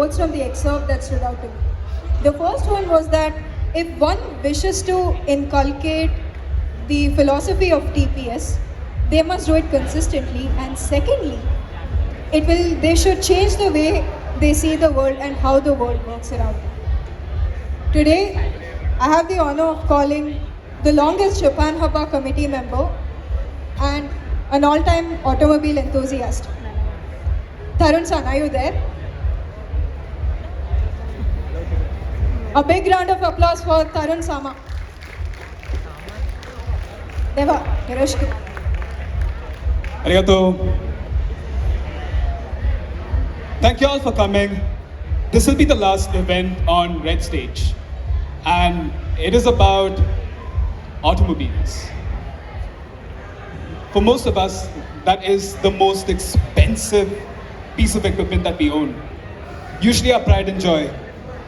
quotes from the excerpt that stood out to me. The first one was that if one wishes to inculcate the philosophy of TPS, they must do it consistently. And secondly, they should change the way they see the world and how the world works around them. Today, I have the honor of calling the longest Japan Habba committee member and an all-time automobile enthusiast. Tarun-san, are you there? A big round of applause for Tarun-sama. Deva, yoroshiku. Arigato. Thank you all for coming. This will be the last event on Red Stage. And it is about automobiles. For most of us, that is the most expensive piece of equipment that we own. Usually our pride and joy.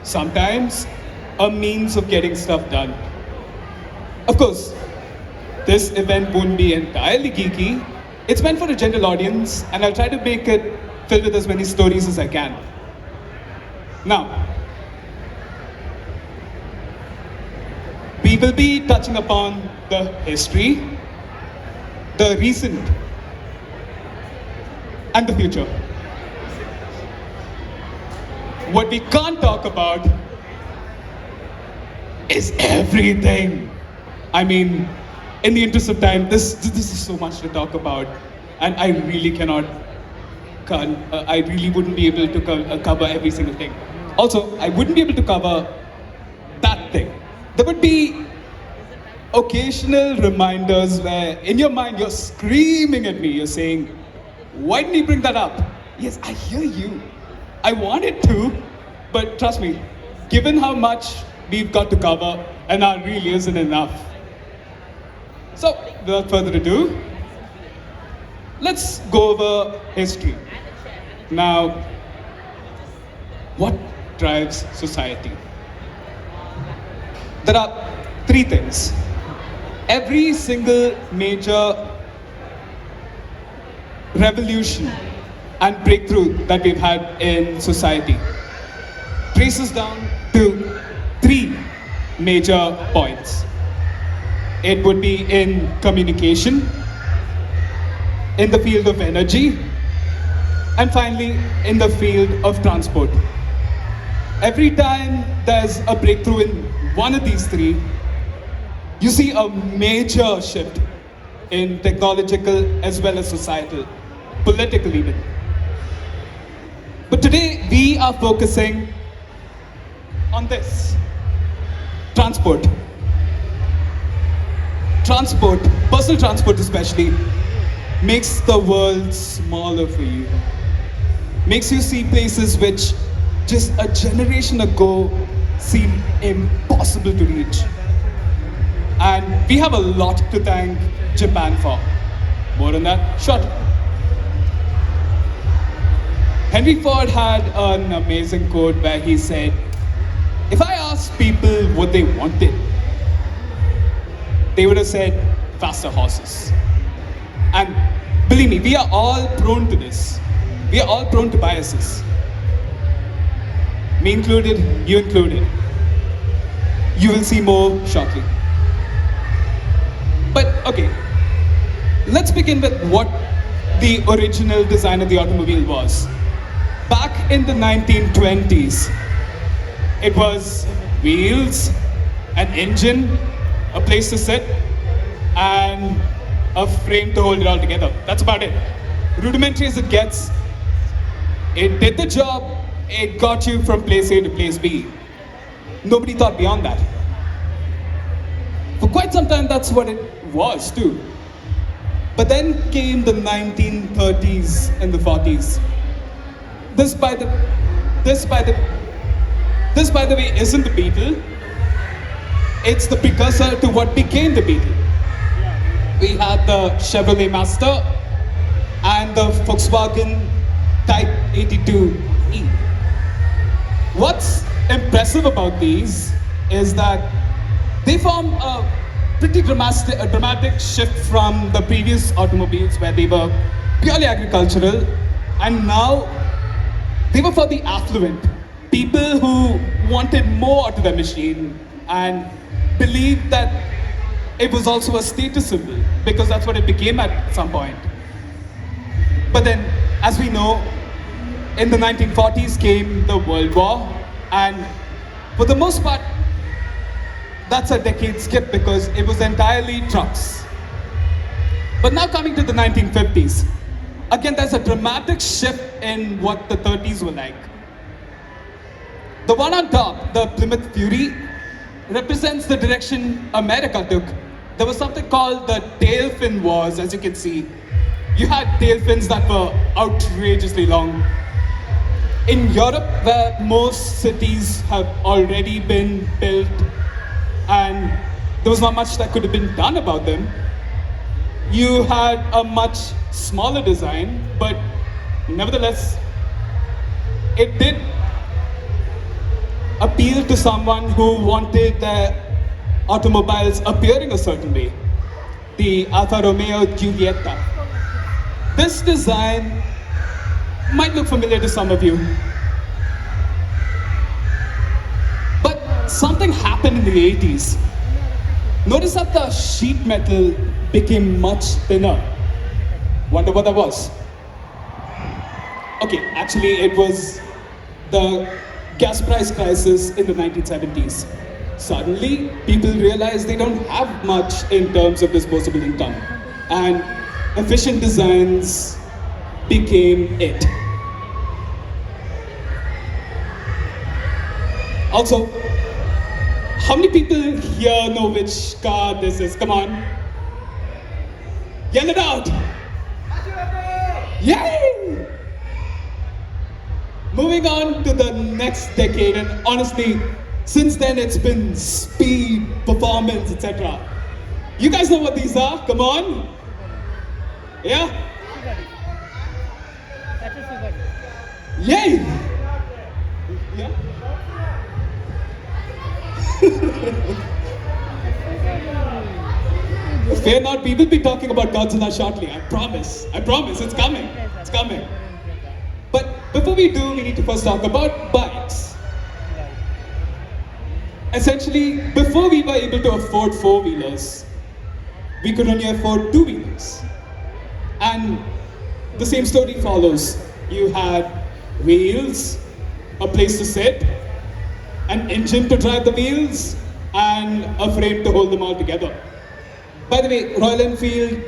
Sometimes a means of getting stuff done. Of course, this event won't be entirely geeky. It's meant for a general audience, and I'll try to make it filled with as many stories as I can. Now, we will be touching upon the history, the recent, and the future. What we can't talk about is everything. I mean, in the interest of time, this is so much to talk about, and I really I really wouldn't be able to cover every single thing. Also, I wouldn't be able to cover that thing. There would be occasional reminders where in your mind you're screaming at me, you're saying, why didn't you bring that up? Yes, I hear you. I wanted to, but trust me, given how much we've got to cover, and that really isn't enough. So, without further ado, let's go over history. Now, what drives society? There are three things. Every single major revolution and breakthrough that we've had in society traces down to three major points. It would be in communication, in the field of energy, and finally in the field of transport. Every time there's a breakthrough in one of these three, you see a major shift in technological as well as societal, political even. But today we are focusing on this, transport. Transport, personal transport especially, makes the world smaller for you. Makes you see places which just a generation ago seemed impossible to reach. And we have a lot to thank Japan for. More on that shortly. Henry Ford had an amazing quote where he said, if I asked people what they wanted, they would have said faster horses. And believe me, we are all prone to this. We are all prone to biases. Me included, you included. You will see more shortly. But okay, let's begin with what the original design of the automobile was. Back in the 1920s, it was wheels, an engine, a place to sit, and a frame to hold it all together. That's about it. Rudimentary as it gets, it did the job, it got you from place A to place B. Nobody thought beyond that. For quite some time, that's what it was too. But then came the 1930s and the 40s. This, by the way, isn't the Beetle. It's the precursor to what became the Beetle. We had the Chevrolet Master and the Volkswagen Type 82E. What's impressive about these is that they form a pretty dramatic shift from the previous automobiles where they were purely agricultural, and now they were for the affluent, people who wanted more out of the machine and believed that it was also a status symbol because that's what it became at some point. But then, as we know, in the 1940s came the World War, and for the most part, that's a decade skip because it was entirely trucks. But now coming to the 1950s, again, there's a dramatic shift in what the 30s were like. The one on top, the Plymouth Fury, represents the direction America took. There was something called the tail fin wars, as you can see. You had tail fins that were outrageously long. In Europe, where most cities have already been built and there was not much that could have been done about them, you had a much smaller design, but nevertheless, it did appeal to someone who wanted their automobiles appearing a certain way. The Alfa Romeo Giulietta. This design might look familiar to some of you. But something happened in the 80s. Notice that the sheet metal became much thinner. Wonder what that was? Okay, actually it was the gas price crisis in the 1970s. Suddenly, people realized they don't have much in terms of disposable income. And efficient designs became it. Also, how many people here know which car this is? Come on. Yell it out. Yay! Moving on to the next decade, and honestly, since then it's been speed, performance, etc. You guys know what these are? Come on. Yeah? Yay! Yeah? Fear not, we will be talking about Godzilla shortly. I promise. I promise. It's coming. It's coming. But before we do, we need to first talk about bikes. Essentially, before we were able to afford four-wheelers, we could only afford two-wheelers. And the same story follows. You had wheels, a place to sit, an engine to drive the wheels, and a frame to hold them all together. By the way, Royal Enfield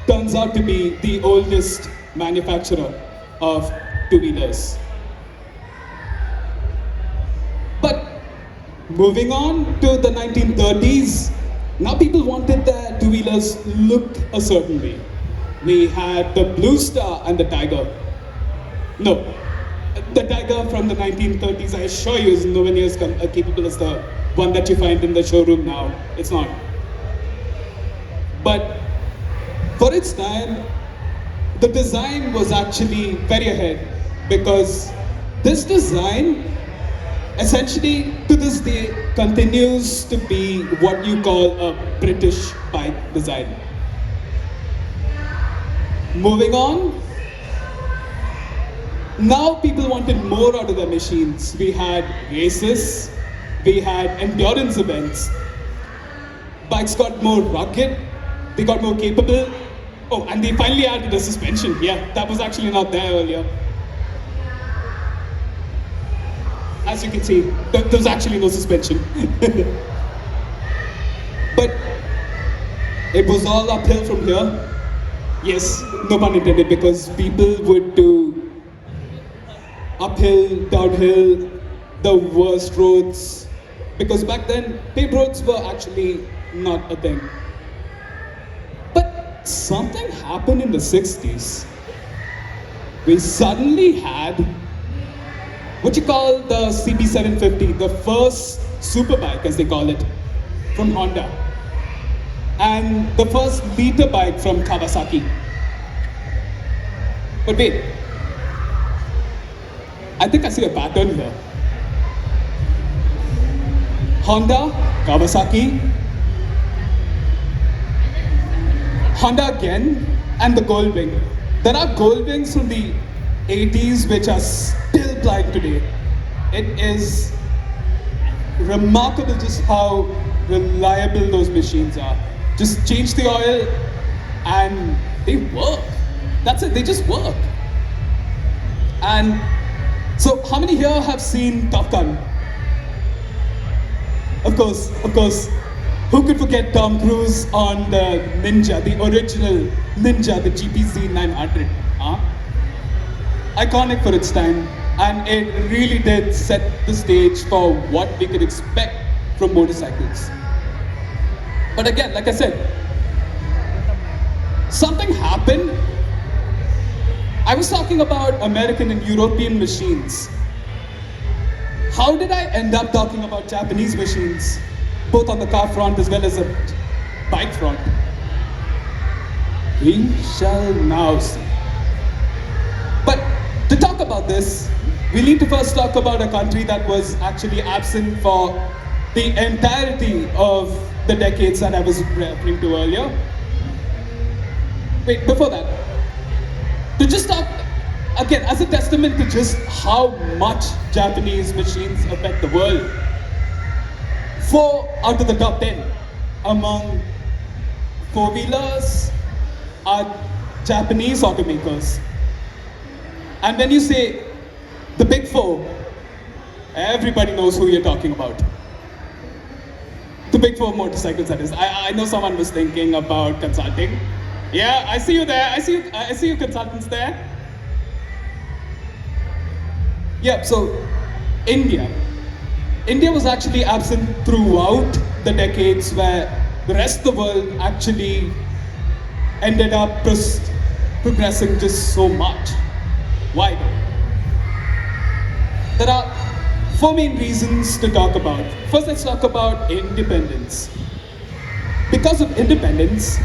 turns out to be the oldest manufacturer of two-wheelers. But moving on to the 1930s, now people wanted their two-wheelers look a certain way. We had the Blue Star and the Tiger. No, the Tiger from the 1930s, I assure you, is nowhere near as capable as the one that you find in the showroom now. It's not. But for its time, the design was actually very ahead because this design essentially to this day continues to be what you call a British bike design. Moving on, now people wanted more out of their machines. We had races, we had endurance events. Bikes got more rugged, they got more capable. Oh, and they finally added a suspension. Yeah, that was actually not there earlier. As you can see, there's actually no suspension. But it was all uphill from here. Yes, no pun intended, because people would do uphill, downhill, the worst roads. Because back then, paved roads were actually not a thing. But something happened in the 60s. We suddenly had what you call the CB750, the first superbike, as they call it, from Honda, and the first liter bike from Kawasaki. But wait, I think I see a pattern here. Honda, Kawasaki, Honda again, and the Goldwing. There are Goldwings from the 80s which are still plying today. It is remarkable just how reliable those machines are. Just change the oil and they work. That's it, they just work. And so, how many here have seen Top Gun? Of course, of course. Who could forget Tom Cruise on the Ninja, the original Ninja, the GPZ 900? Huh? Iconic for its time, and it really did set the stage for what we could expect from motorcycles. But again, like I said, something happened. I was talking about American and European machines. How did I end up talking about Japanese machines, both on the car front as well as the bike front? We shall now see. But to talk about this, we need to first talk about a country that was actually absent for the entirety of the decades that I was referring to earlier. Wait, before that, to just talk again as a testament to just how much Japanese machines affect the world. 4 out of the top 10 among four-wheelers are Japanese automakers. And when you say the big 4, everybody knows who you're talking about. The big 4 motorcycles, that is. I know someone was thinking about consulting. Yeah, I see you there. I see you consultants there. Yeah, so India. India was actually absent throughout the decades where the rest of the world actually ended up progressing just so much. Why? There are 4 main reasons to talk about. First, let's talk about independence. Because of independence,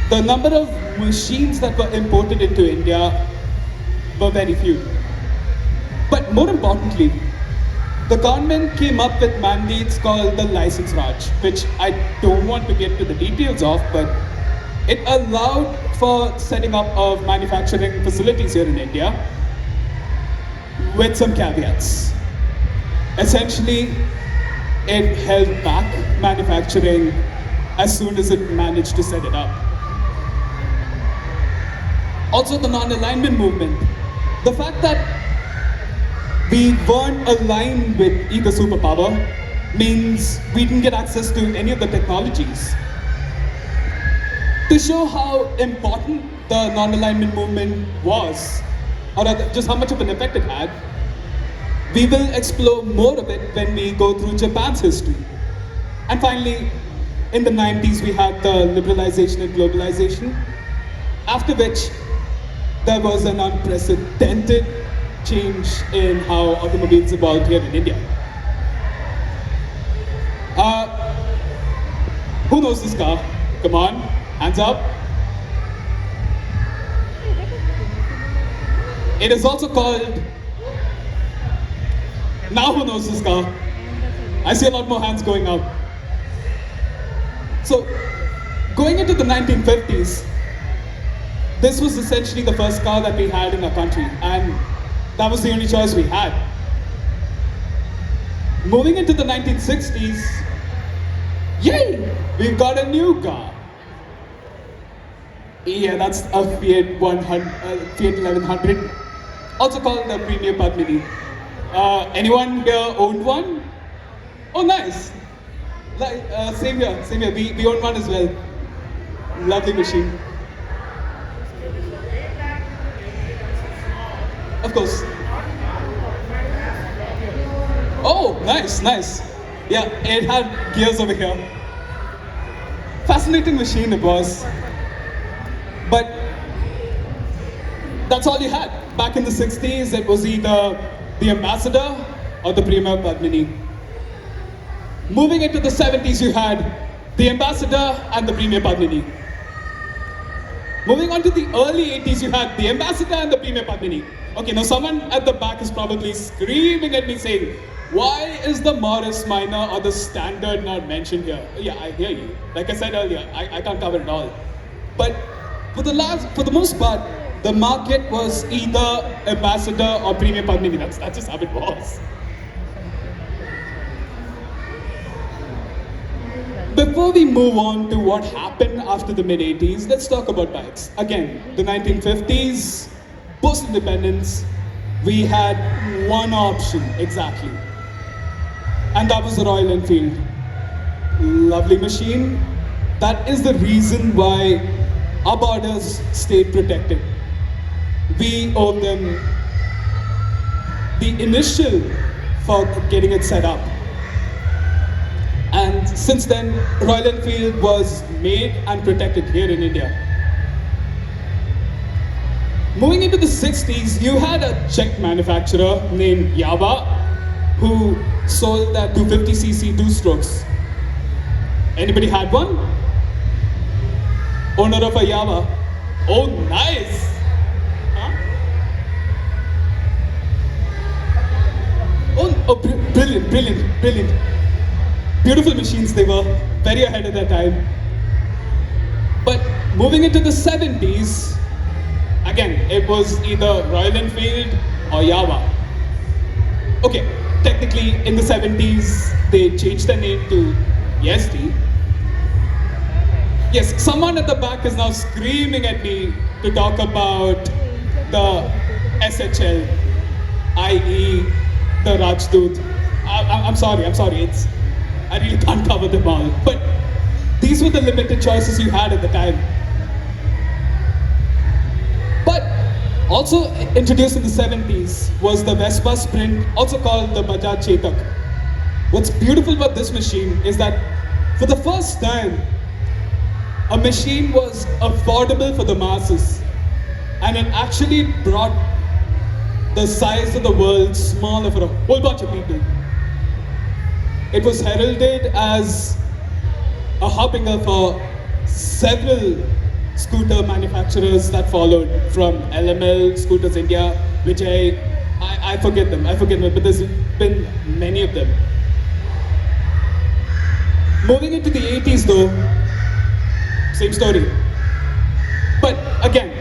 the number of machines that were imported into India were very few. But more importantly, the government came up with mandates called the License Raj, which I don't want to get to the details of, but it allowed for setting up of manufacturing facilities here in India with some caveats. Essentially, it held back manufacturing as soon as it managed to set it up. Also, the non-alignment movement. The fact that we weren't aligned with either superpower means we didn't get access to any of the technologies. To show how important the non-alignment movement was, or rather just how much of an effect it had, we will explore more of it when we go through Japan's history. And finally, in the 90s, we had the liberalization and globalization, after which there was an unprecedented change in how automobiles evolved here in India. Who knows this car? Come on, hands up. It is also called... Now who knows this car? I see a lot more hands going up. So, going into the 1950s, this was essentially the first car that we had in our country, and that was the only choice we had. Moving into the 1960s, yay! We've got a new car. Yeah, that's a Fiat 1100, also called the Premier Padmini. Anyone here owned one? Oh, nice. Same here, same here. We own one as well. Lovely machine. Of course. Oh, nice, nice. Yeah, it had gears over here. Fascinating machine it was. But that's all you had. Back in the 60s, it was either the Ambassador or the Premier Padmini. Moving into the 70s, you had the Ambassador and the Premier Padmini. Moving on to the early 80s, you had the Ambassador and the Premier Padmini. Okay, now someone at the back is probably screaming at me saying, why is the Morris Minor or the Standard not mentioned here? Yeah, I hear you. Like I said earlier, I can't cover it all. But for the most part, The market was either Ambassador or Premium Padmini. That's just how it was. Before we move on to what happened after the mid-80s, let's talk about bikes. Again, the 1950s, post-independence, we had one option exactly. And that was the Royal Enfield. Lovely machine. That is the reason why our borders stayed protected. We owe them the initial for getting it set up. And since then, Royal Enfield was made and protected here in India. Moving into the 60s, you had a Czech manufacturer named Habba who sold that 250cc two-strokes. Anybody had one? Owner of a Habba. Oh, nice! Huh? Brilliant, brilliant, brilliant. Beautiful machines they were, very ahead of their time. But moving into the 70s, again, it was either Royal Enfield or Habba. Okay, technically in the 70s, they changed their name to EST. Yes, someone at the back is now screaming at me to talk about the SHL, i.e. the Rajdoot. I'm sorry, I really can't cover them all. But these were the limited choices you had at the time. But also introduced in the 70s was the Vespa Sprint, also called the Bajaj Chetak. What's beautiful about this machine is that for the first time, a machine was affordable for the masses. And it actually brought the size of the world smaller for a whole bunch of people. It was heralded as a harbinger for several scooter manufacturers that followed, from LML, Scooters India, which I forget them, but there's been many of them. Moving into the 80s though, same story. But again,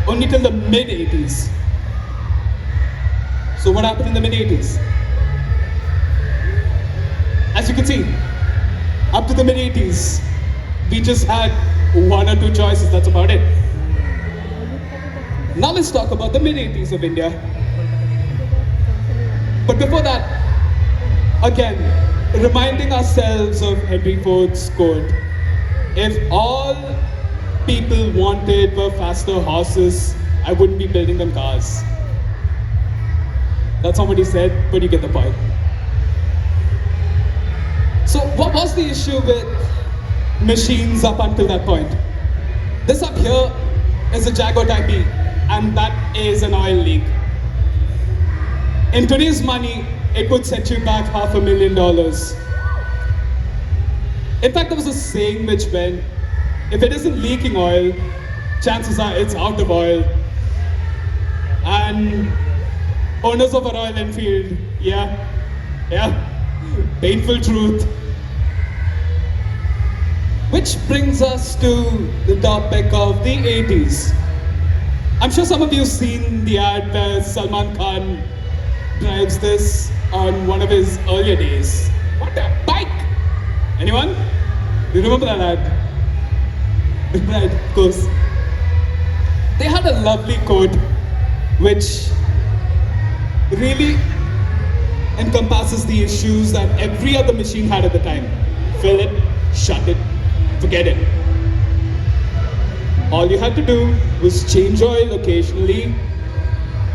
only till the mid-80s. So what happened in the mid-80s? As you can see, up to the mid-80s, we just had one or two choices, that's about it. Now let's talk about the mid-80s of India. But before that, again, reminding ourselves of Henry Ford's quote, if all people wanted were faster horses, I wouldn't be building them cars. That's not what he said, but you get the point. So what was the issue with machines up until that point? This up here is a Jaguar Type E, and that is an oil leak. In today's money, it would set you back $500,000. In fact, there was a saying which went, if it isn't leaking oil, chances are it's out of oil. And owners of a Royal Enfield, yeah, painful truth. Which brings us to the topic of the 80s. I'm sure some of you have seen the ad where Salman Khan drives this on one of his earlier days. What a bike! Anyone? Do you remember that ad? Right, of course. They had a lovely quote which really encompasses the issues that every other machine had at the time. Fill it, shut it, forget it. All you had to do was change oil occasionally,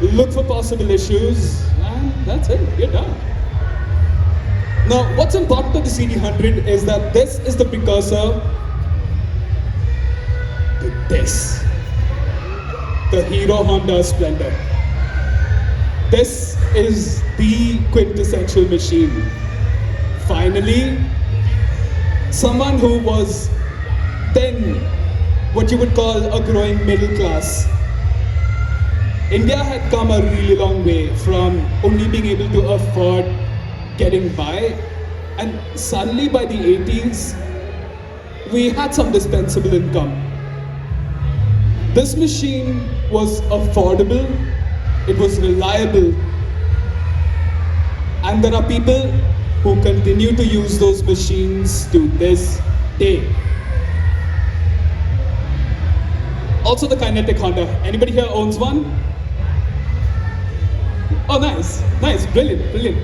look for possible issues, and that's it, you're done. Now, what's important of the CD100 is that this is the precursor to this, the Hero Honda Splendor. This is the quintessential machine. Finally, someone who was then what you would call a growing middle class. India had come a really long way from only being able to afford getting by, and suddenly by the 80s, we had some dispensable income. This machine was affordable, it was reliable, and there are people who continue to use those machines to this day. Also the Kinetic Honda. Anybody here owns one? Oh, nice, nice, brilliant, brilliant.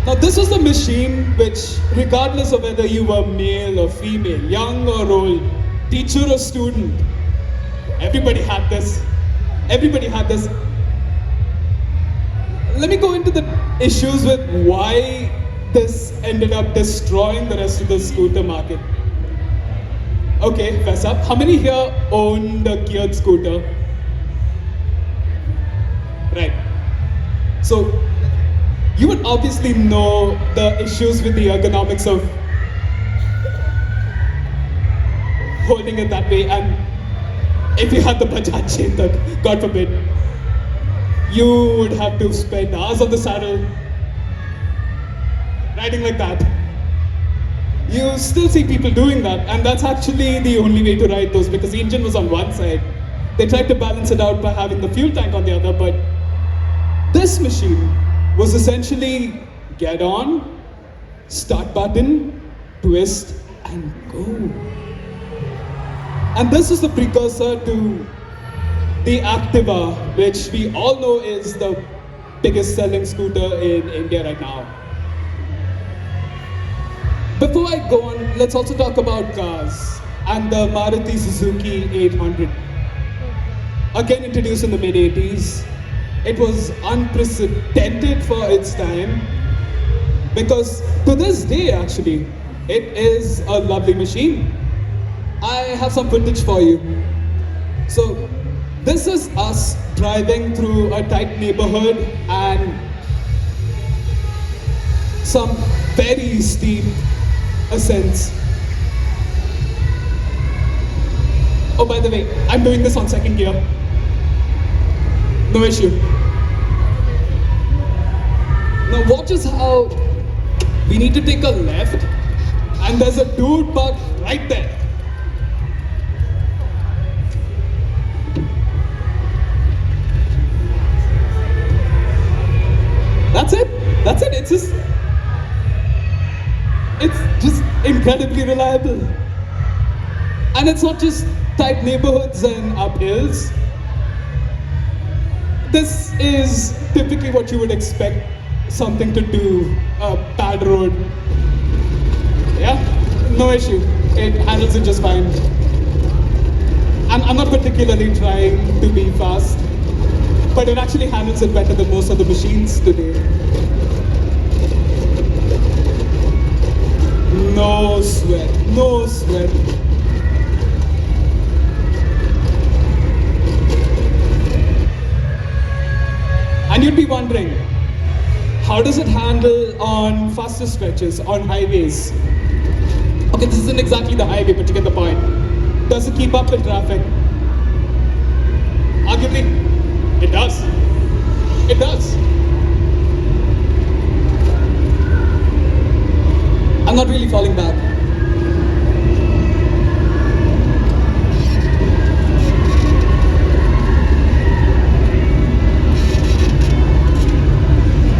Now this was the machine which, regardless of whether you were male or female, young or old, teacher or student, everybody had this. Everybody had this. Let me go into the issues with why this ended up destroying the rest of the scooter market. Okay, fess up. How many here owned a geared scooter? Right. So, you would obviously know the issues with the ergonomics of holding it that way, and if you had the Bajaj chain, God forbid, you would have to spend hours on the saddle, riding like that. You still see people doing that, and that's actually the only way to ride those because the engine was on one side. They tried to balance it out by having the fuel tank on the other, but this machine was essentially get on, start button, twist, and go. And this is the precursor to the Activa, which we all know is the biggest selling scooter in India right now. Before I go on, let's also talk about cars and the Maruti Suzuki 800. Again introduced in the mid-80s. It was unprecedented for its time because to this day actually, it is a lovely machine. I have some footage for you. So this is us driving through a tight neighborhood and some very steep ascents. Oh, by the way, I'm doing this on second gear. No issue. Now watch us how we need to take a left and there's a dude parked right there. That's it. That's it. It's just incredibly reliable. And it's not just tight neighborhoods and up hills. This is typically what you would expect something to do, a bad road. Yeah, no issue. It handles it just fine. I'm not particularly trying to be fast, but it actually handles it better than most of the machines today. No sweat, no sweat. And you'd be wondering, how does it handle on faster stretches, on highways? Okay, this isn't exactly the highway, but you get the point. Does it keep up with traffic? Arguably, it does. It does. I'm not really falling back.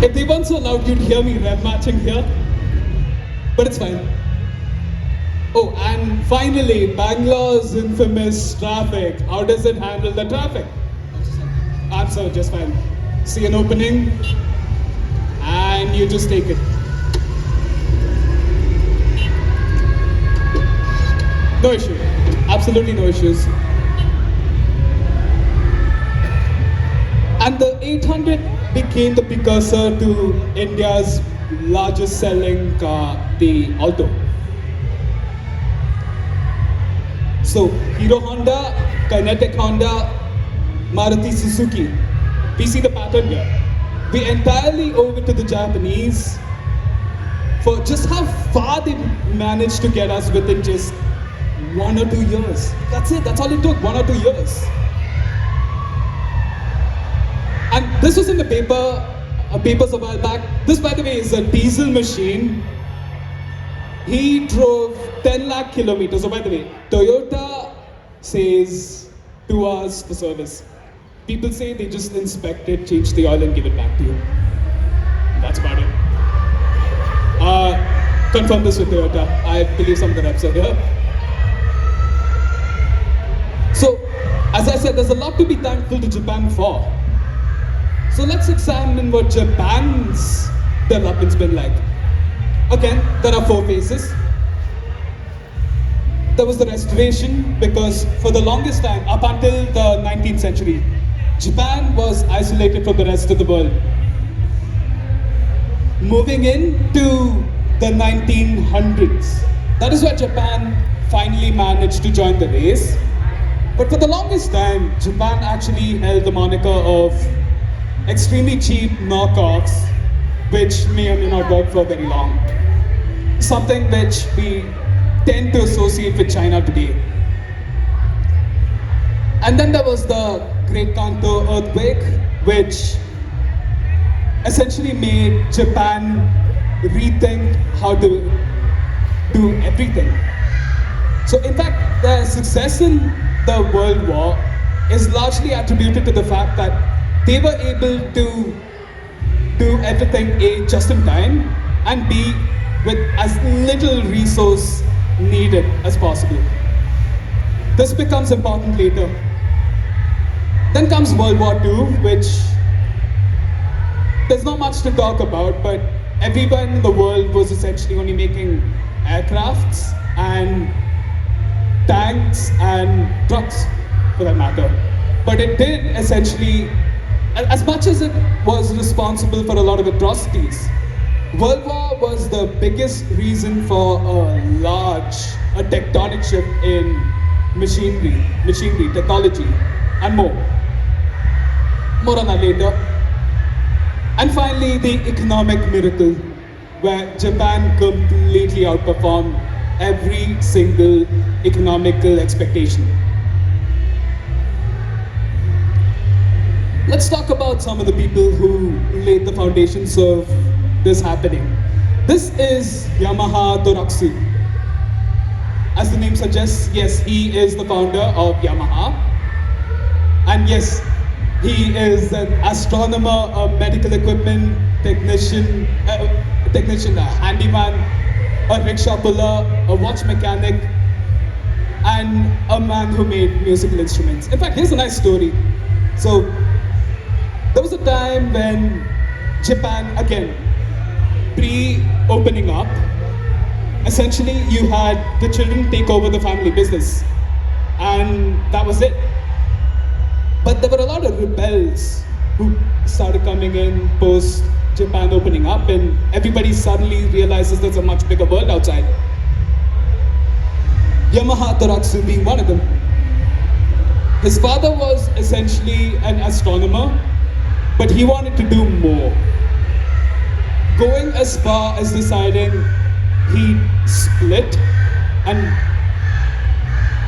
If they weren't so loud, you'd hear me rev matching here. But it's fine. Oh, and finally, Bangalore's infamous traffic. How does it handle the traffic? Answer, just fine. See an opening, and you just take it. No issue. Absolutely no issues. And the 800 became the precursor to India's largest selling car, the Alto. So, Hero Honda, Kinetic Honda, Maruti Suzuki. We see the pattern here. We entirely owe it to the Japanese for just how far they managed to get us within just 1 or 2 years. That's it, that's all it took, 1 or 2 years. And this was in the papers a while back. This, by the way, is a diesel machine. He drove 10 lakh kilometers. Oh, by the way, Toyota says 2 hours for service. People say they just inspect it, change the oil, and give it back to you. That's about it. Confirm this with Toyota. I believe some of the reps are here. So, as I said, there's a lot to be thankful to Japan for. So let's examine what Japan's development's been like. Again, there are 4 phases. There was the restoration, because for the longest time, up until the 19th century, Japan was isolated from the rest of the world. Moving into the 1900s, that is where Japan finally managed to join the race. But for the longest time, Japan actually held the moniker of extremely cheap knockoffs, which may or may not work for very long. Something which we tend to associate with China today. And then there was the Great Kanto earthquake, which essentially made Japan rethink how to do everything. So in fact, the success in the World War is largely attributed to the fact that they were able to do everything A, just in time, and B, with as little resource needed as possible. This becomes important later. Then comes World War II, which there's not much to talk about, but everyone in the world was essentially only making aircrafts and tanks and trucks, for that matter. But it did essentially, as much as it was responsible for a lot of atrocities, World War was the biggest reason for a tectonic shift in machinery, technology, and more. More on that later. And finally, the economic miracle, where Japan completely outperformed every single economical expectation. Let's talk about some of the people who laid the foundations of this happening. This is Yamaha Toraksu. As the name suggests, yes, he is the founder of Yamaha. And yes, he is an astronomer, a medical equipment technician, a handyman, a rickshaw puller, a watch mechanic, and a man who made musical instruments. In fact, here's a nice story. So, there was a time when Japan, again, pre-opening up, essentially you had the children take over the family business, and that was it. But there were a lot of rebels who started coming in post Japan opening up, and everybody suddenly realizes there's a much bigger world outside. Yamaha Toraksu being one of them. His father was essentially an astronomer, but he wanted to do more. Going as far as deciding he'd split and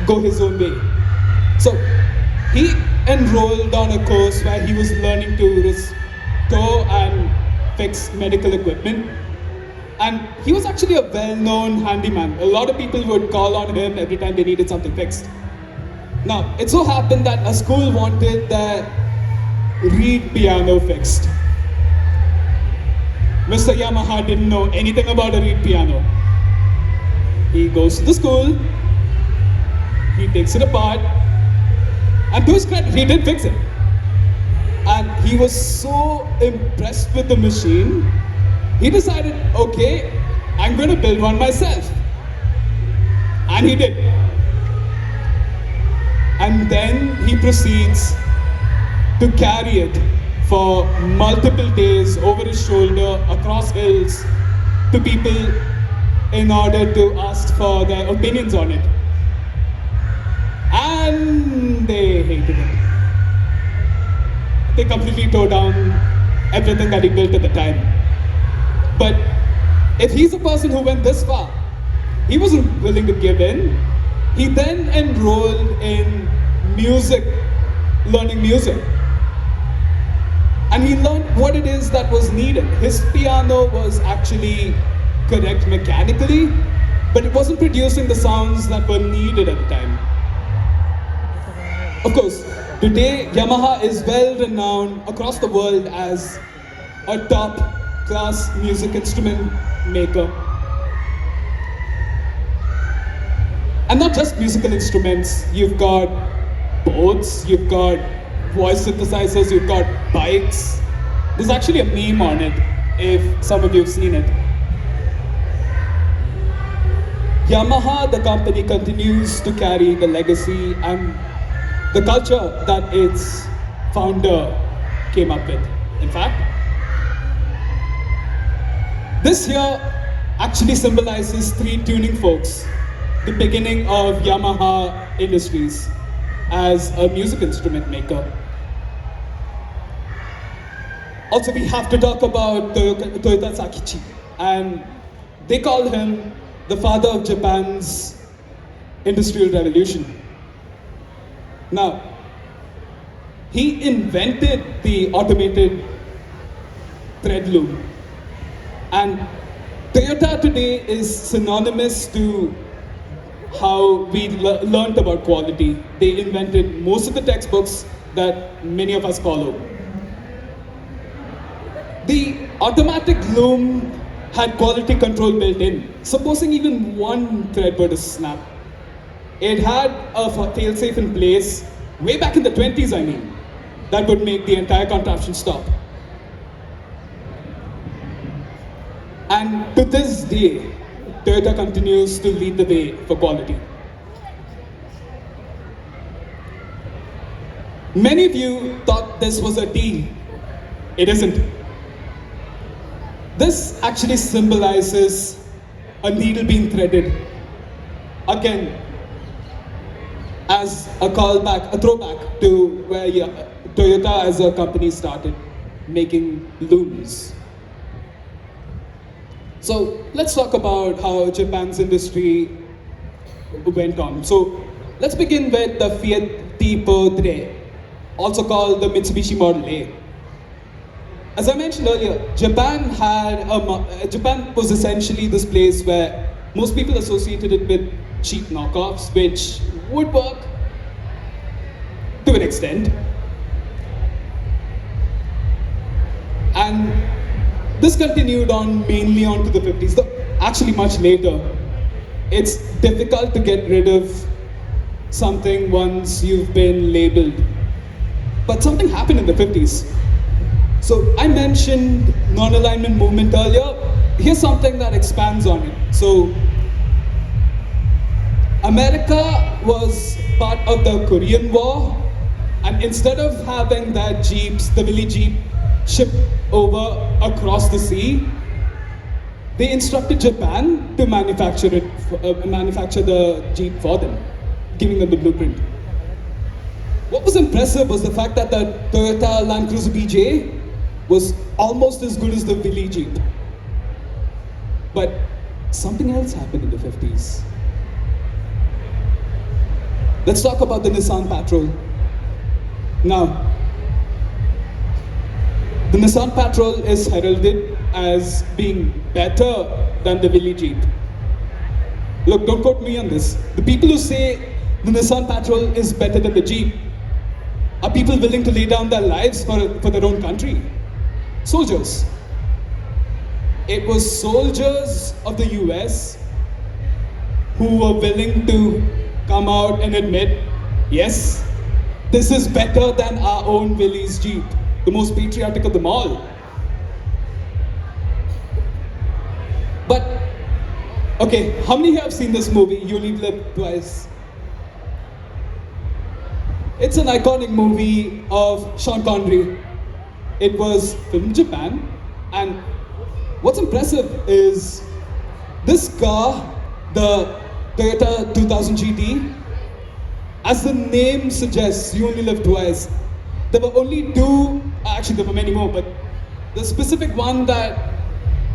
go his own way. So he enrolled on a course where he was learning to restore and fix medical equipment. And he was actually a well-known handyman. A lot of people would call on him every time they needed something fixed. Now, it so happened that a school wanted the reed piano fixed. Mr. Yamaha didn't know anything about a reed piano. He goes to the school, he takes it apart, and to his credit, he did fix it. And he was so impressed with the machine, he decided, okay, I'm going to build one myself. And he did. And then he proceeds to carry it for multiple days over his shoulder, across hills, to people in order to ask for their opinions on it. And they hated it. They completely tore down everything that he built at the time. But if he's a person who went this far, he wasn't willing to give in. He then enrolled in music, learning music. And he learned what it is that was needed. His piano was actually correct mechanically, but it wasn't producing the sounds that were needed at the time. Of course, today Yamaha is well renowned across the world as a top class music instrument maker. And not just musical instruments, you've got boats, you've got voice synthesizers, you've got bikes. There's actually a meme on it, if some of you have seen it. Yamaha, the company, continues to carry the legacy and the culture that its founder came up with. In fact, this here actually symbolizes three tuning forks, the beginning of Yamaha Industries as a music instrument maker. Also, we have to talk about Toyota Sakichi, and they call him the father of Japan's industrial revolution. Now, he invented the automated thread loom, and Toyota today is synonymous to how we learned about quality. They invented most of the textbooks that many of us follow. The automatic loom had quality control built in. Supposing even one thread were to snap, it had a failsafe in place, way back in the 20s, I mean, that would make the entire contraption stop. And to this day, Toyota continues to lead the way for quality. Many of you thought this was a T. It isn't. This actually symbolizes a needle being threaded. Again, as a callback, a throwback to where Toyota as a company started making looms. So let's talk about how Japan's industry went on. So let's begin with the Fiat Tipo 3, also called the Mitsubishi Model A. As I mentioned earlier, Japan was essentially this place where most people associated it with cheap knockoffs, which would work to an extent. And this continued on mainly on to the 50s, though actually much later. It's difficult to get rid of something once you've been labeled. But something happened in the 50s. So I mentioned non-alignment movement earlier. Here's something that expands on it. So America was part of the Korean War, and instead of having their Jeeps, the Willy Jeep, shipped over across the sea, they instructed Japan to manufacture the Jeep for them, giving them the blueprint. What was impressive was the fact that the Toyota Land Cruiser BJ was almost as good as the Willy Jeep. But something else happened in the 50s. Let's talk about the Nissan Patrol. Now, the Nissan Patrol is heralded as being better than the Willy Jeep. Look, don't quote me on this. The people who say the Nissan Patrol is better than the Jeep are people willing to lay down their lives for their own country. Soldiers. It was soldiers of the US who were willing to come out and admit, yes, this is better than our own Willy's Jeep, the most patriotic of them all. But, okay, how many here have seen this movie, You Only Live Twice? It's an iconic movie of Sean Connery. It was filmed in Japan, and what's impressive is this car, the Toyota 2000 GT, as the name suggests, you only live twice. There were only two, actually there were many more, but the specific one that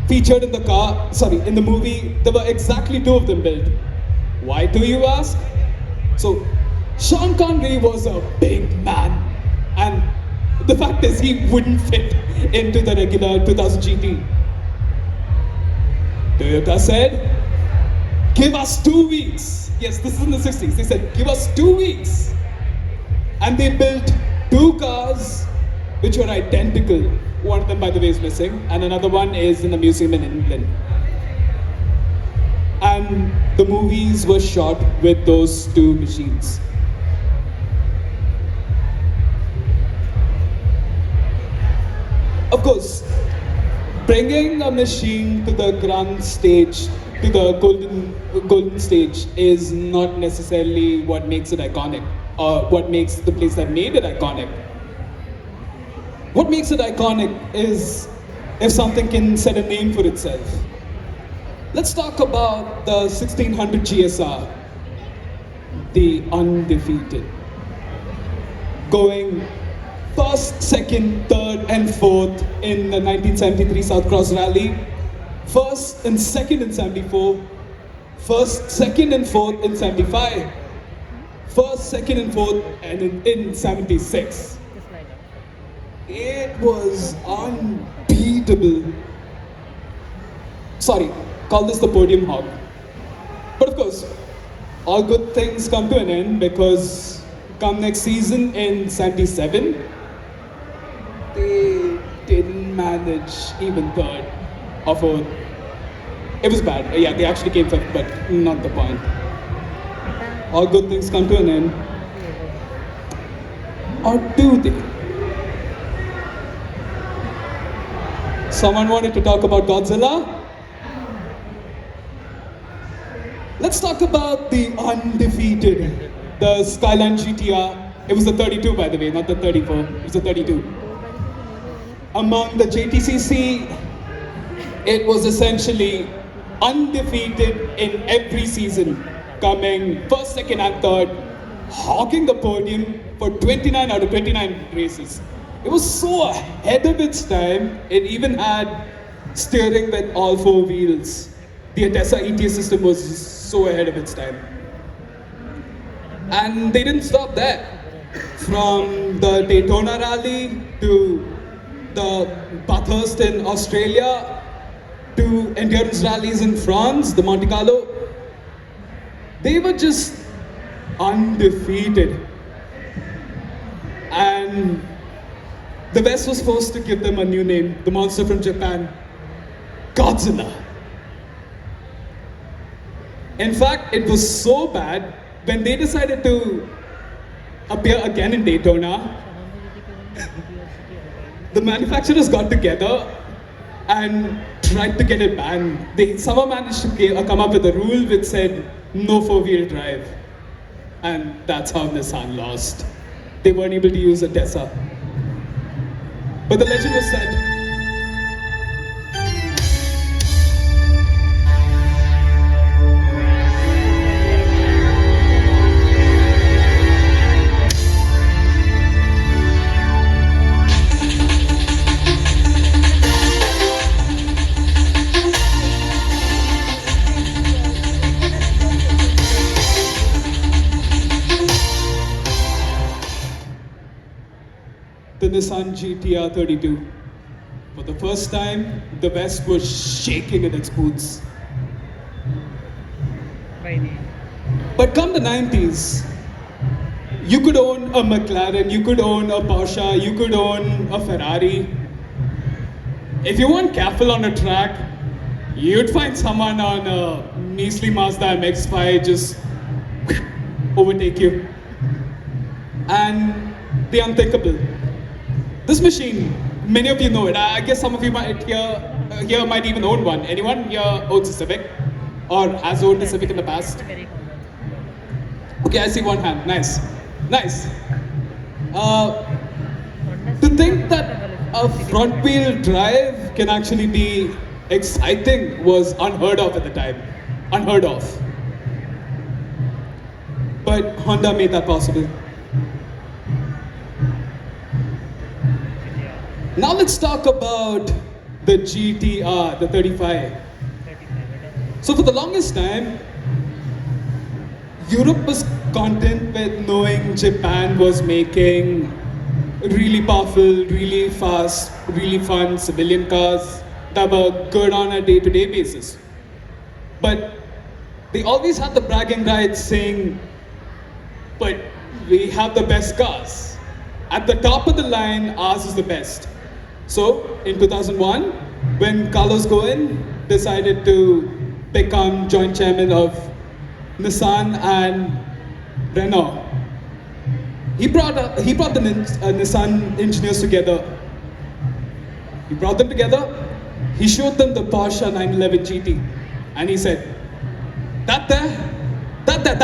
featured in the movie, there were exactly two of them built. Why do you ask? So, Sean Connery was a big man, and the fact is he wouldn't fit into the regular 2000 GT. Toyota said, give us 2 weeks. Yes, this is in the 60s. They said, give us 2 weeks. And they built two cars which were identical. One of them, by the way, is missing, and another one is in a museum in England. And the movies were shot with those two machines. Of course, bringing a machine to the grand stage, to the golden stage, is not necessarily what makes it iconic, or what makes the place that made it iconic. What makes it iconic is if something can set a name for itself. Let's talk about the 1600 GSR, the undefeated. Going first, second, third, and fourth in the 1973 South Cross Rally, first and second in 74, first, second, and fourth in 75, first, second, and fourth and in 76. It was unbeatable. Sorry, call this the podium hog. But of course, all good things come to an end, because come next season in 77, they didn't manage even third or fourth. It was bad. Yeah, they actually came fifth, but not the point. All good things come to an end. Or do they? Someone wanted to talk about Godzilla? Let's talk about the undefeated, the Skyline GTR. It was the 32, by the way, not the 34. It was the 32. Among the JTCC, it was essentially undefeated in every season, coming first, second, and third, hogging the podium for 29 out of 29 races. It was so ahead of its time, it even had steering with all four wheels. The Atessa ETS system was so ahead of its time. And they didn't stop there. From the Daytona Rally to the Bathurst in Australia to endurance rallies in France, the Monte Carlo, they were just undefeated. And the West was forced to give them a new name, the monster from Japan, Godzilla. In fact, it was so bad, when they decided to appear again in Daytona, the manufacturers got together and tried to get it banned. They somehow managed to come up with a rule which said no four-wheel drive. And that's how Nissan lost. They weren't able to use a Tesla. But the legend was set. The Nissan GTR 32. For the first time, the West was shaking in its boots. But come the 90s, you could own a McLaren, you could own a Porsche, you could own a Ferrari. If you weren't careful on a track, you'd find someone on a measly Mazda MX-5 just overtake you. And the unthinkable. This machine, many of you know it. I guess some of you might here might even own one. Anyone here owns a Civic or has owned a Civic in the past? Okay, I see one hand. Nice, nice. To think that a front-wheel drive can actually be exciting was unheard of at the time. Unheard of. But Honda made that possible. Now let's talk about the GTR, the 35. So for the longest time, Europe was content with knowing Japan was making really powerful, really fast, really fun civilian cars that were good on a day-to-day basis. But they always had the bragging rights saying, but we have the best cars. At the top of the line, ours is the best. So, in 2001, when Carlos Ghosn decided to become joint chairman of Nissan and Renault, he brought the Nissan engineers together. He brought them together. He showed them the Porsche 911 GT, and he said, "That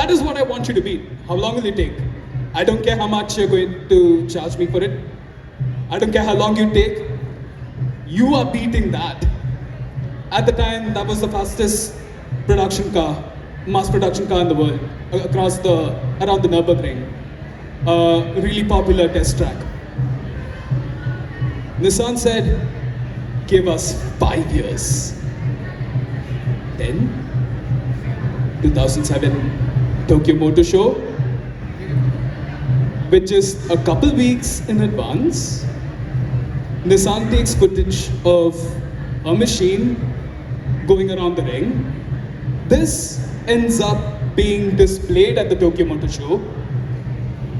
is what I want you to beat. How long will it take? I don't care how much you're going to charge me for it. I don't care how long you take. You are beating that." At the time, that was the fastest production car, mass production car in the world, around the Nürburgring. A really popular test track. Nissan said, "Give us 5 years." Then, 2007 Tokyo Motor Show, with just a couple weeks in advance, Nissan takes footage of a machine going around the ring. This ends up being displayed at the Tokyo Motor Show.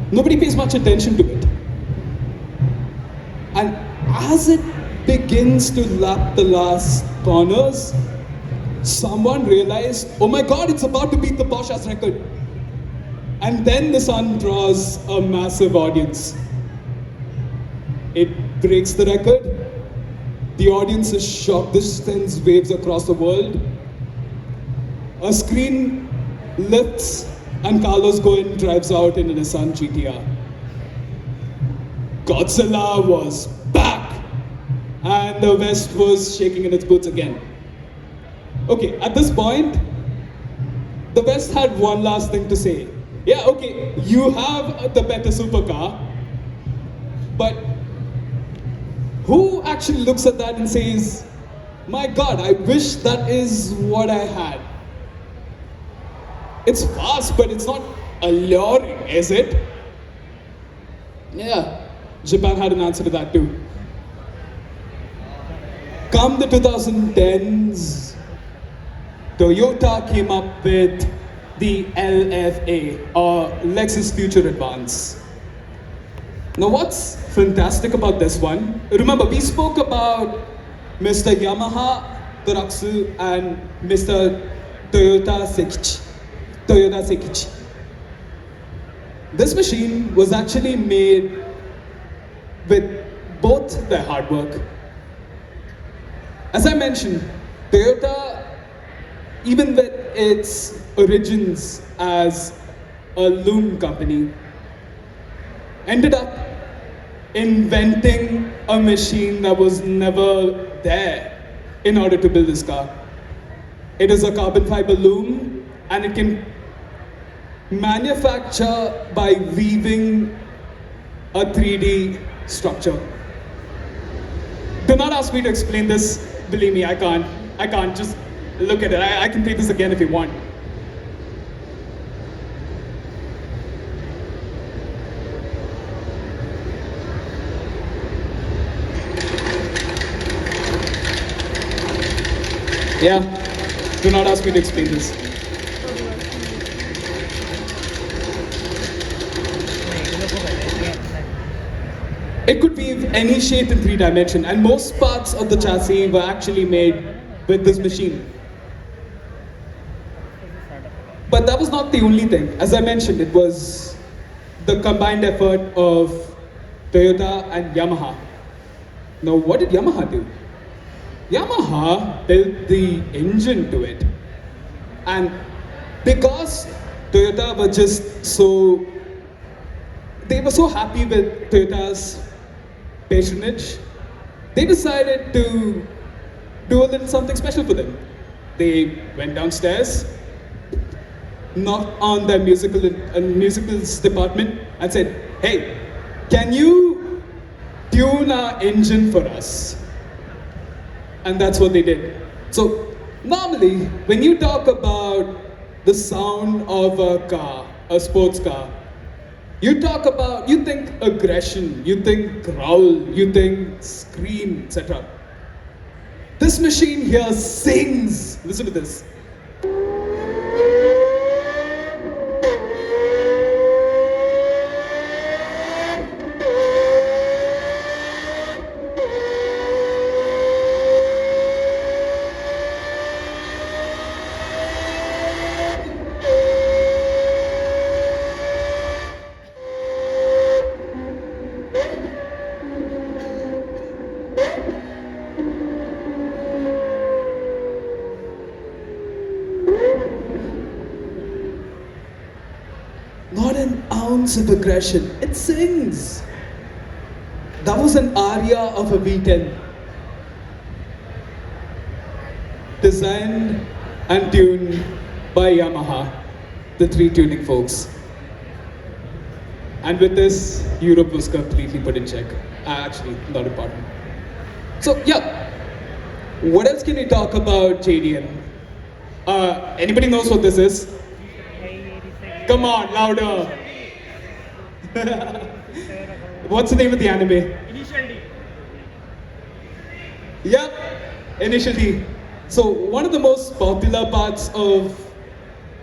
Nobody pays much attention to it. And as it begins to lap the last corners, someone realized, oh my god, it's about to beat the Porsche's record. And then Nissan draws a massive audience. It breaks the record. The audience is shocked. This sends waves across the world. A screen lifts and Carlos Ghosn drives out in a Nissan GTR. Godzilla was back, and the West was shaking in its boots again. Okay, at this point, the West had one last thing to say. Yeah, okay, you have the better supercar, but who actually looks at that and says, my god, I wish that is what I had? It's fast, but it's not alluring, is it? Yeah, Japan had an answer to that too. Come the 2010s, Toyota came up with the LFA, or Lexus Future Advance. Now what's fantastic about this one, remember we spoke about Mr. Yamaha Toraksu and Mr. Toyota Seikichi. This machine was actually made with both their hard work. As I mentioned, Toyota, even with its origins as a loom company, ended up inventing a machine that was never there in order to build this car. It is a carbon fiber loom, and it can manufacture by weaving a 3D structure. Do not ask me to explain this. Believe me, I can't. Just look at it. I can play this again if you want. Yeah, do not ask me to explain this. It could be any shape in 3 dimensions, and most parts of the chassis were actually made with this machine. But that was not the only thing. As I mentioned, it was the combined effort of Toyota and Yamaha. Now, what did Yamaha do? Yamaha built the engine to it. And because Toyota were just they were so happy with Toyota's patronage, they decided to do a little something special for them. They went downstairs, knocked on their musicals department and said, hey, can you tune our engine for us? And that's what they did. So normally, when you talk about the sound of a car, a sports car, you think aggression, you think growl, you think scream, etc. This machine here sings. Listen to this. of aggression. It sings. That was an aria of a V10. Designed and tuned by Yamaha, the 3 tuning folks. And with this, Europe was completely put in check. Actually, not important. So, yeah. What else can we talk about JDM? Anybody knows what this is? Come on, louder. What's the name of the anime? Initial D. Yep, Initial D. So one of the most popular parts of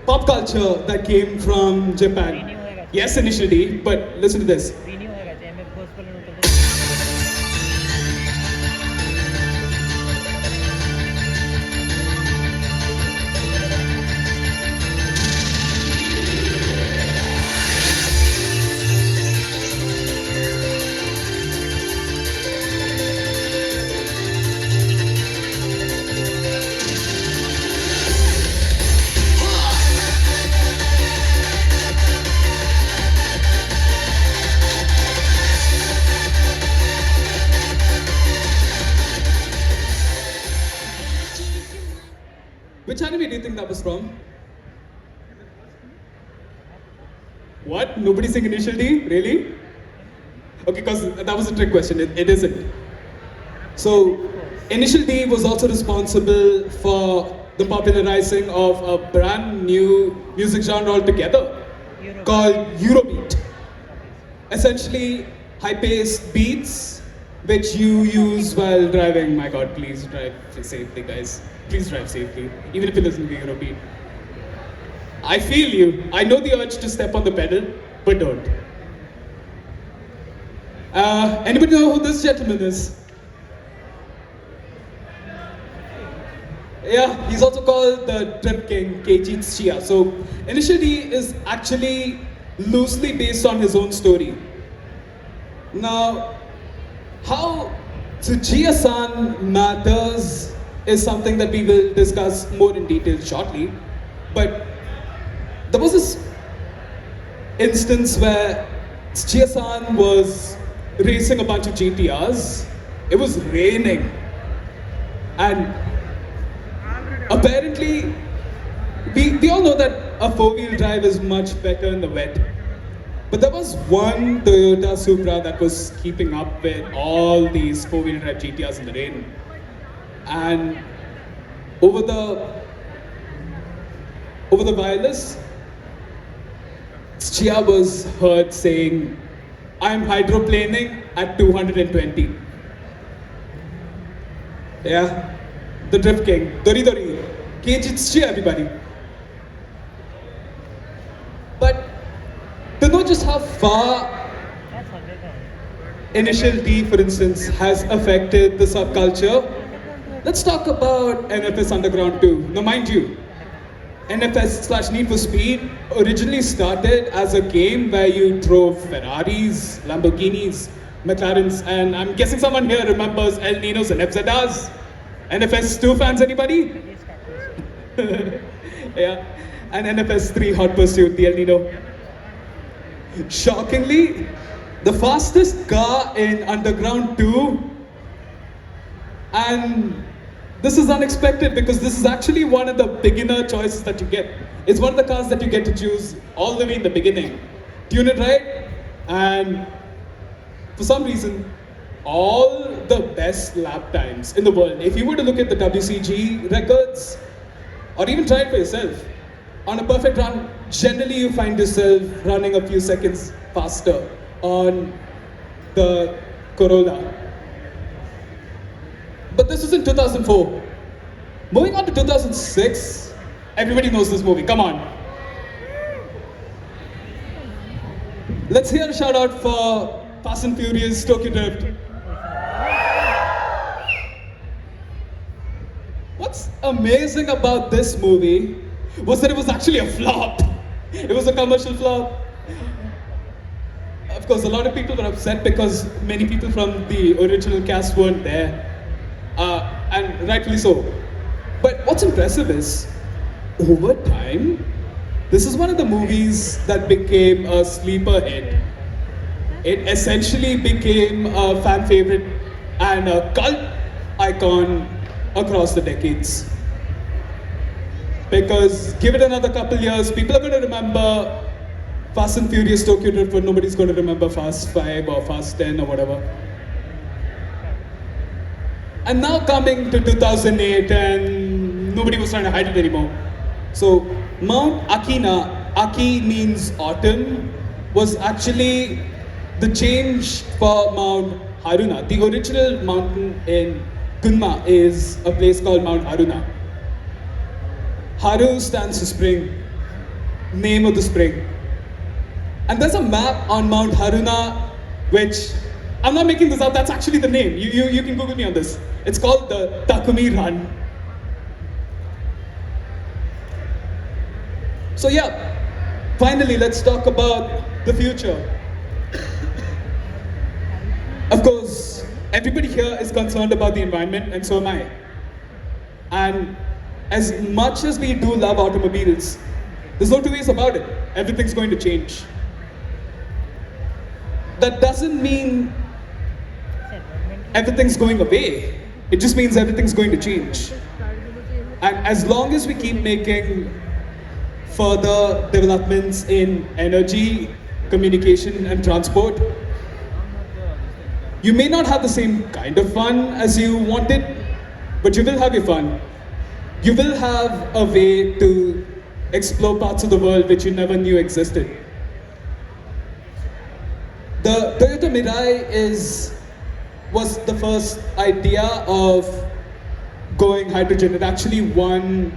pop culture that came from Japan. Yes, Initial D, but listen to this. Renew होगा चाहे मैं gospel में उतर दूँ। Which anime do you think that was from? What? Nobody saying Initial D? Really? Okay, because that was a trick question. It isn't. So, Initial D was also responsible for the popularizing of a brand new music genre altogether called Eurobeat. Essentially, high-paced beats which you use while driving. My God, please drive safely, guys. Please drive safely, even if you listen to Eurobeat. I feel you. I know the urge to step on the pedal, but don't. Anybody know who this gentleman is? Yeah, he's also called the Trip King, Keiji Tsuchiya. So, Initial D is actually loosely based on his own story. Now, how Tsuchiya-san matters is something that we will discuss more in detail shortly. But there was this instance where Tsuchiya-san was racing a bunch of GTRs. It was raining. And apparently, we all know that a four-wheel drive is much better in the wet. But there was one Toyota Supra that was keeping up with all these four-wheel drive GTRs in the rain. And over the wireless, Tsuchiya was heard saying, "I'm hydroplaning at 220. Yeah, the Drift King, Dori Dori, Keiji Tsuchiya, everybody. But to know just how far Initial D, for instance, has affected the subculture, let's talk about NFS Underground 2. Now, mind you, NFS / Need for Speed originally started as a game where you drove Ferraris, Lamborghinis, McLarens, and I'm guessing someone here remembers El Ninos and FZRs. NFS 2 fans, anybody? Yeah. And NFS 3 Hot Pursuit, the El Nino. Shockingly, the fastest car in Underground 2, and this is unexpected because this is actually one of the beginner choices that you get. It's one of the cars that you get to choose all the way in the beginning. Tune it right, and for some reason, all the best lap times in the world, if you were to look at the WCG records, or even try it for yourself, on a perfect run, generally you find yourself running a few seconds faster on the Corolla. But this was in 2004. Moving on to 2006, everybody knows this movie, come on. Let's hear a shout out for Fast and Furious Tokyo Drift. What's amazing about this movie was that it was actually a flop. It was a commercial flop. Of course, a lot of people were upset because many people from the original cast weren't there. And rightfully so. But what's impressive is, over time, This is one of the movies that became a sleeper hit. It essentially became a fan favorite and a cult icon across the decades. Because give it another couple years, people are going to remember Fast and Furious Tokyo Drift, but nobody's going to remember Fast 5 or Fast 10 or whatever. And now coming to 2008, and nobody was trying to hide it anymore. So Mount Akina, Aki means autumn, was actually the change for Mount Haruna. The original mountain in Gunma is a place called Mount Haruna. Haru stands for spring, name of the spring. And there's a map on Mount Haruna, which I'm not making this up, that's actually the name. You can Google me on this. It's called the Takumi Run. So yeah, finally let's talk about the future. Of course, everybody here is concerned about the environment, and so am I. And as much as we do love automobiles, there's no two ways about it. Everything's going to change. That doesn't mean everything's going away. It just means everything's going to change. And as long as we keep making further developments in energy, communication, and transport, you may not have the same kind of fun as you wanted, but you will have your fun. You will have a way to explore parts of the world which you never knew existed. The Toyota Mirai was the first idea of going hydrogen. It actually won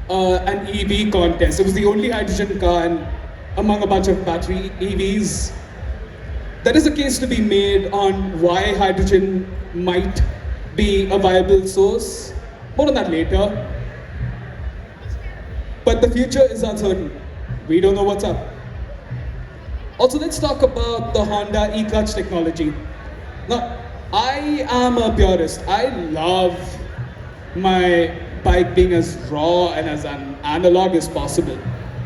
an EV contest. It was the only hydrogen car among a bunch of battery EVs. There is a case to be made on why hydrogen might be a viable source. More on that later. But the future is uncertain. We don't know what's up. Also, let's talk about the Honda e-clutch technology. Now, I am a purist. I love my bike being as raw and as analog as possible.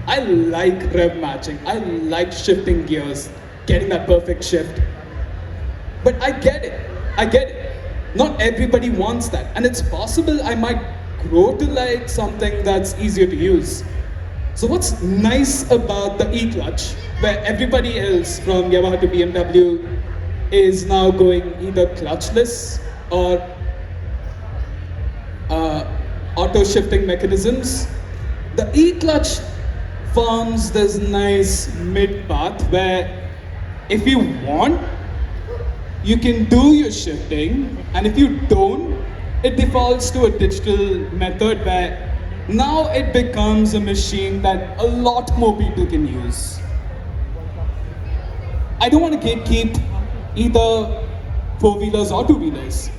I like rev matching. I like shifting gears, getting that perfect shift. But I get it. I get it. Not everybody wants that. And it's possible I might grow to like something that's easier to use. So what's nice about the e-clutch, where everybody else from Yamaha to BMW is now going either clutchless or auto shifting mechanisms, the e-clutch forms this nice mid path where if you want, you can do your shifting, and if you don't, it defaults to a digital method where now it becomes a machine that a lot more people can use. I don't want to gatekeep either four-wheelers or two-wheelers.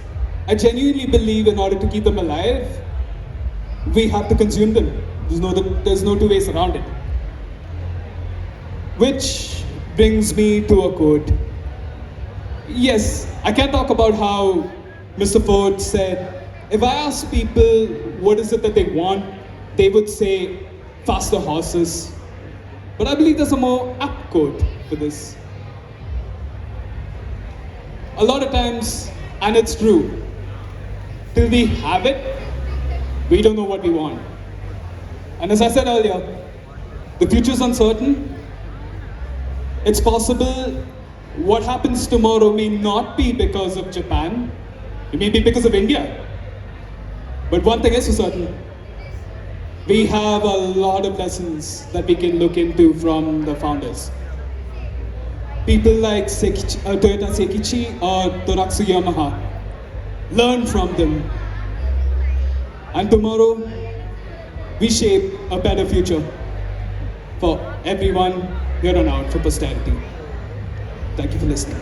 I genuinely believe in order to keep them alive, we have to consume them. There's no two ways around it. Which brings me to a quote. Yes, I can talk about how Mr. Ford said, if I ask people what is it that they want, they would say faster horses. But I believe there's a more apt quote for this. A lot of times, and it's true, till we have it, we don't know what we want. And as I said earlier, the future is uncertain. It's possible what happens tomorrow may not be because of Japan. It may be because of India. But one thing is for certain, we have a lot of lessons that we can look into from the founders. People like Toyota Seikichi or Toraksu Yamaha. Learn from them. And tomorrow, we shape a better future for everyone here on out, for posterity. Thank you for listening.